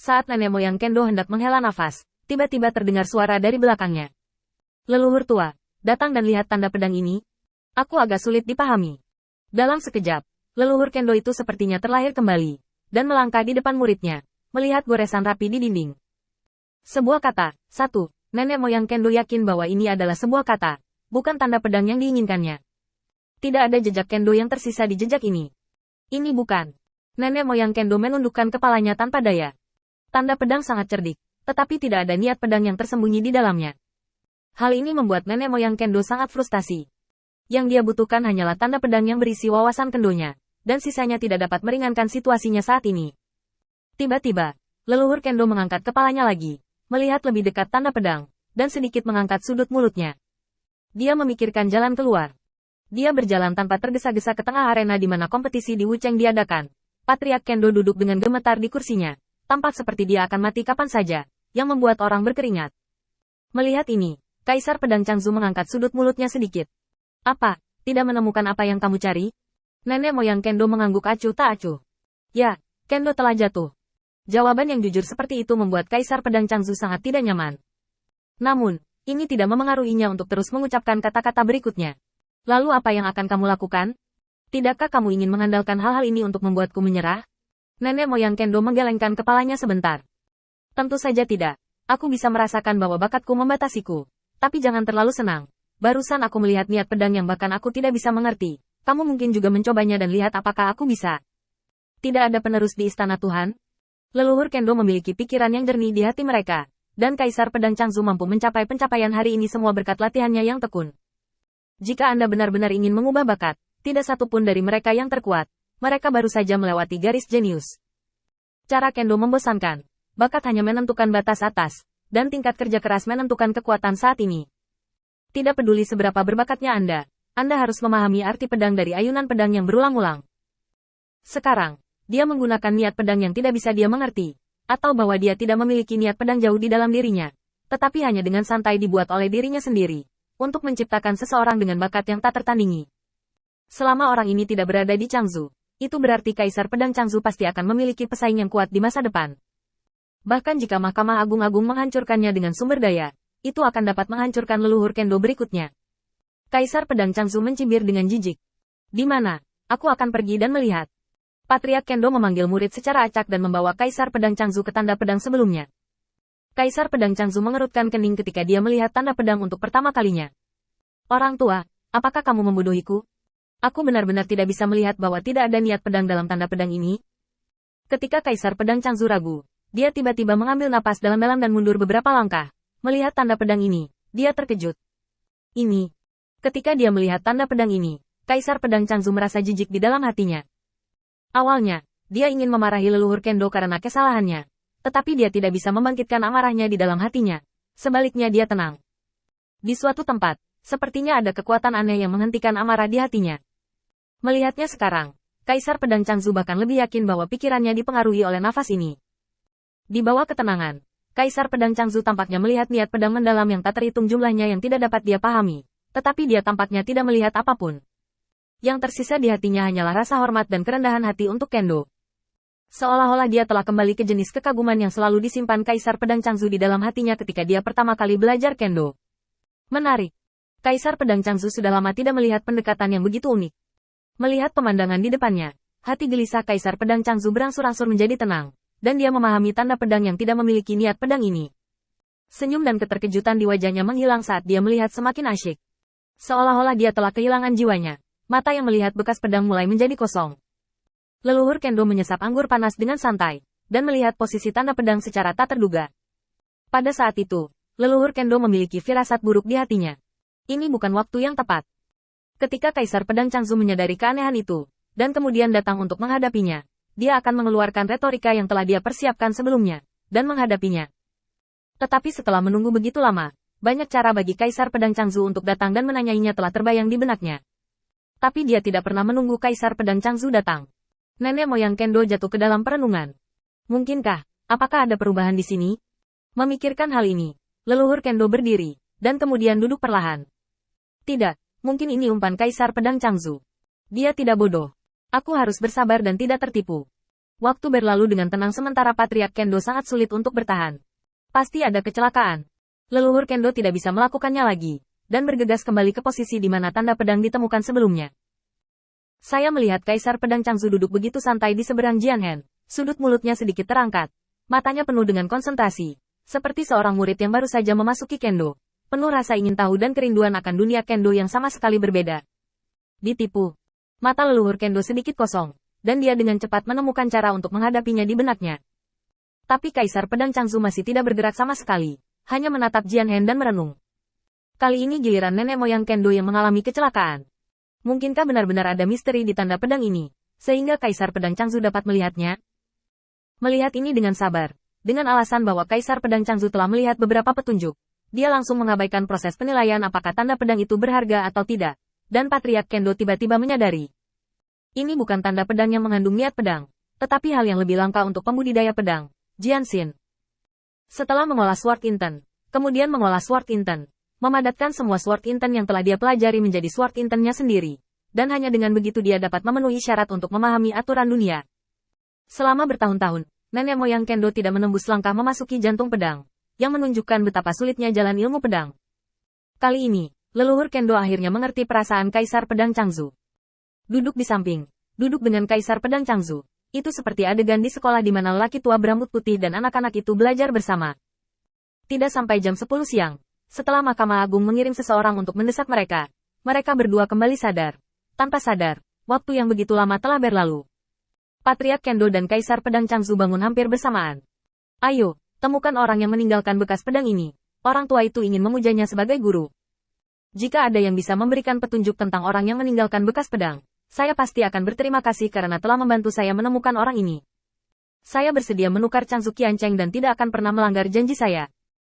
Saat nenek moyang Kendo hendak menghela nafas, tiba-tiba terdengar suara dari belakangnya. Leluhur tua, datang dan lihat tanda pedang ini. Aku agak sulit dipahami. Dalam sekejap, leluhur Kendo itu sepertinya terlahir kembali, dan melangkah di depan muridnya, melihat goresan rapi di dinding. Sebuah kata, satu, nenek moyang Kendo yakin bahwa ini adalah sebuah kata, bukan tanda pedang yang diinginkannya. Tidak ada jejak Kendo yang tersisa di jejak ini. Ini bukan. Nenek moyang Kendo menundukkan kepalanya tanpa daya. Tanda pedang sangat cerdik, tetapi tidak ada niat pedang yang tersembunyi di dalamnya. Hal ini membuat nenek moyang Kendo sangat frustasi. Yang dia butuhkan hanyalah tanda pedang yang berisi wawasan Kendonya, dan sisanya tidak dapat meringankan situasinya saat ini. Tiba-tiba, leluhur Kendo mengangkat kepalanya lagi, melihat lebih dekat tanda pedang, dan sedikit mengangkat sudut mulutnya. Dia memikirkan jalan keluar. Dia berjalan tanpa tergesa-gesa ke tengah arena di mana kompetisi di Wucheng diadakan. Patriark Kendo duduk dengan gemetar di kursinya. Tampak seperti dia akan mati kapan saja, yang membuat orang berkeringat. Melihat ini, Kaisar Pedang Changzu mengangkat sudut mulutnya sedikit. Apa? Tidak menemukan apa yang kamu cari? Nenek moyang Kendo mengangguk acuh tak acuh. Ya, Kendo telah jatuh. Jawaban yang jujur seperti itu membuat Kaisar Pedang Changzu sangat tidak nyaman. Namun, ini tidak memengaruhinya untuk terus mengucapkan kata-kata berikutnya. Lalu apa yang akan kamu lakukan? Tidakkah kamu ingin mengandalkan hal-hal ini untuk membuatku menyerah? Nenek moyang Kendo menggelengkan kepalanya sebentar. Tentu saja tidak. Aku bisa merasakan bahwa bakatku membatasiku. Tapi jangan terlalu senang. Barusan aku melihat niat pedang yang bahkan aku tidak bisa mengerti. Kamu mungkin juga mencobanya dan lihat apakah aku bisa. Tidak ada penerus di istana Tuhan. Leluhur Kendo memiliki pikiran yang jernih di hati mereka. Dan Kaisar Pedang Changzu mampu mencapai pencapaian hari ini semua berkat latihannya yang tekun. Jika Anda benar-benar ingin mengubah bakat, tidak satupun dari mereka yang terkuat. Mereka baru saja melewati garis jenius. Cara Kendo membosankan. Bakat hanya menentukan batas atas, dan tingkat kerja keras menentukan kekuatan saat ini. Tidak peduli seberapa berbakatnya Anda harus memahami arti pedang dari ayunan pedang yang berulang-ulang. Sekarang, dia menggunakan niat pedang yang tidak bisa dia mengerti, atau bahwa dia tidak memiliki niat pedang jauh di dalam dirinya, tetapi hanya dengan santai dibuat oleh dirinya sendiri, untuk menciptakan seseorang dengan bakat yang tak tertandingi. Selama orang ini tidak berada di Changzu, itu berarti Kaisar Pedang Changzu pasti akan memiliki pesaing yang kuat di masa depan. Bahkan jika Mahkamah Agung menghancurkannya dengan sumber daya, itu akan dapat menghancurkan leluhur Kendo berikutnya. Kaisar Pedang Changzu mencibir dengan jijik. Di mana? Aku akan pergi dan melihat. Patriark Kendo memanggil murid secara acak dan membawa Kaisar Pedang Changzu ke tanda pedang sebelumnya. Kaisar Pedang Changzu mengerutkan kening ketika dia melihat tanda pedang untuk pertama kalinya. Orang tua, apakah kamu membodohiku? Aku benar-benar tidak bisa melihat bahwa tidak ada niat pedang dalam tanda pedang ini. Ketika Kaisar Pedang Changzu ragu, dia tiba-tiba mengambil napas dalam-dalam dan mundur beberapa langkah. Melihat tanda pedang ini, dia terkejut. Ini. Ketika dia melihat tanda pedang ini, Kaisar Pedang Changzu merasa jijik di dalam hatinya. Awalnya, dia ingin memarahi leluhur Kendo karena kesalahannya. Tetapi dia tidak bisa membangkitkan amarahnya di dalam hatinya. Sebaliknya dia tenang. Di suatu tempat, sepertinya ada kekuatan aneh yang menghentikan amarah di hatinya. Melihatnya sekarang, Kaisar Pedang Changzu bahkan lebih yakin bahwa pikirannya dipengaruhi oleh nafas ini. Di bawah ketenangan, Kaisar Pedang Changzu tampaknya melihat niat pedang mendalam yang tak terhitung jumlahnya yang tidak dapat dia pahami, tetapi dia tampaknya tidak melihat apapun. Yang tersisa di hatinya hanyalah rasa hormat dan kerendahan hati untuk Kendo. Seolah-olah dia telah kembali ke jenis kekaguman yang selalu disimpan Kaisar Pedang Changzu di dalam hatinya ketika dia pertama kali belajar Kendo. Menarik. Kaisar Pedang Changzu sudah lama tidak melihat pendekatan yang begitu unik. Melihat pemandangan di depannya, hati gelisah Kaisar Pedang Changzu berangsur-angsur menjadi tenang, dan dia memahami tanda pedang yang tidak memiliki niat pedang ini. Senyum dan keterkejutan di wajahnya menghilang saat dia melihat semakin asyik. Seolah-olah dia telah kehilangan jiwanya, mata yang melihat bekas pedang mulai menjadi kosong. Leluhur Kendo menyesap anggur panas dengan santai, dan melihat posisi tanda pedang secara tak terduga. Pada saat itu, leluhur Kendo memiliki firasat buruk di hatinya. Ini bukan waktu yang tepat. Ketika Kaisar Pedang Changzu menyadari keanehan itu, dan kemudian datang untuk menghadapinya, dia akan mengeluarkan retorika yang telah dia persiapkan sebelumnya, dan menghadapinya. Tetapi setelah menunggu begitu lama, banyak cara bagi Kaisar Pedang Changzu untuk datang dan menanyainya telah terbayang di benaknya. Tapi dia tidak pernah menunggu Kaisar Pedang Changzu datang. Nenek moyang Kendo jatuh ke dalam perenungan. Mungkinkah, apakah ada perubahan di sini? Memikirkan hal ini, leluhur Kendo berdiri, dan kemudian duduk perlahan. Tidak. Mungkin ini umpan Kaisar Pedang Changzu. Dia tidak bodoh. Aku harus bersabar dan tidak tertipu. Waktu berlalu dengan tenang sementara Patriark Kendo sangat sulit untuk bertahan. Pasti ada kecelakaan. Leluhur Kendo tidak bisa melakukannya lagi, dan bergegas kembali ke posisi di mana tanda pedang ditemukan sebelumnya. Saya melihat Kaisar Pedang Changzu duduk begitu santai di seberang Jianhen. Sudut mulutnya sedikit terangkat. Matanya penuh dengan konsentrasi. Seperti seorang murid yang baru saja memasuki Kendo. Penuh rasa ingin tahu dan kerinduan akan dunia Kendo yang sama sekali berbeda. Ditipu. Mata leluhur Kendo sedikit kosong, dan dia dengan cepat menemukan cara untuk menghadapinya di benaknya. Tapi Kaisar Pedang Changzu masih tidak bergerak sama sekali, hanya menatap Jianhen dan merenung. Kali ini giliran nenek moyang Kendo yang mengalami kecelakaan. Mungkinkah benar-benar ada misteri di tanda pedang ini, sehingga Kaisar Pedang Changzu dapat melihatnya? Melihat ini dengan sabar, dengan alasan bahwa Kaisar Pedang Changzu telah melihat beberapa petunjuk, dia langsung mengabaikan proses penilaian apakah tanda pedang itu berharga atau tidak, dan Patriark Kendo tiba-tiba menyadari. Ini bukan tanda pedang yang mengandung niat pedang, tetapi hal yang lebih langka untuk pembudidaya pedang, Jianxin. Setelah mengolah Sword Inten, kemudian mengolah Sword Inten, memadatkan semua Sword Inten yang telah dia pelajari menjadi Sword Intennya sendiri, dan hanya dengan begitu dia dapat memenuhi syarat untuk memahami aturan dunia. Selama bertahun-tahun, nenek moyang Kendo tidak menembus langkah memasuki jantung pedang, yang menunjukkan betapa sulitnya jalan ilmu pedang. Kali ini, leluhur Kendo akhirnya mengerti perasaan Kaisar Pedang Changzu. Duduk di samping, duduk dengan Kaisar Pedang Changzu. Itu seperti adegan di sekolah di mana lelaki tua berambut putih dan anak-anak itu belajar bersama. Tidak sampai jam 10 siang, setelah Mahkamah Agung mengirim seseorang untuk mendesak mereka, mereka berdua kembali sadar. Tanpa sadar, waktu yang begitu lama telah berlalu. Patriark Kendo dan Kaisar Pedang Changzu bangun hampir bersamaan. Ayo, temukan orang yang meninggalkan bekas pedang ini. Orang tua itu ingin memujanya sebagai guru. Jika ada yang bisa memberikan petunjuk tentang orang yang meninggalkan bekas pedang, saya pasti akan berterima kasih karena telah membantu saya menemukan orang ini. Saya bersedia menukar Changzu Qiancheng dan tidak akan pernah melanggar janji saya.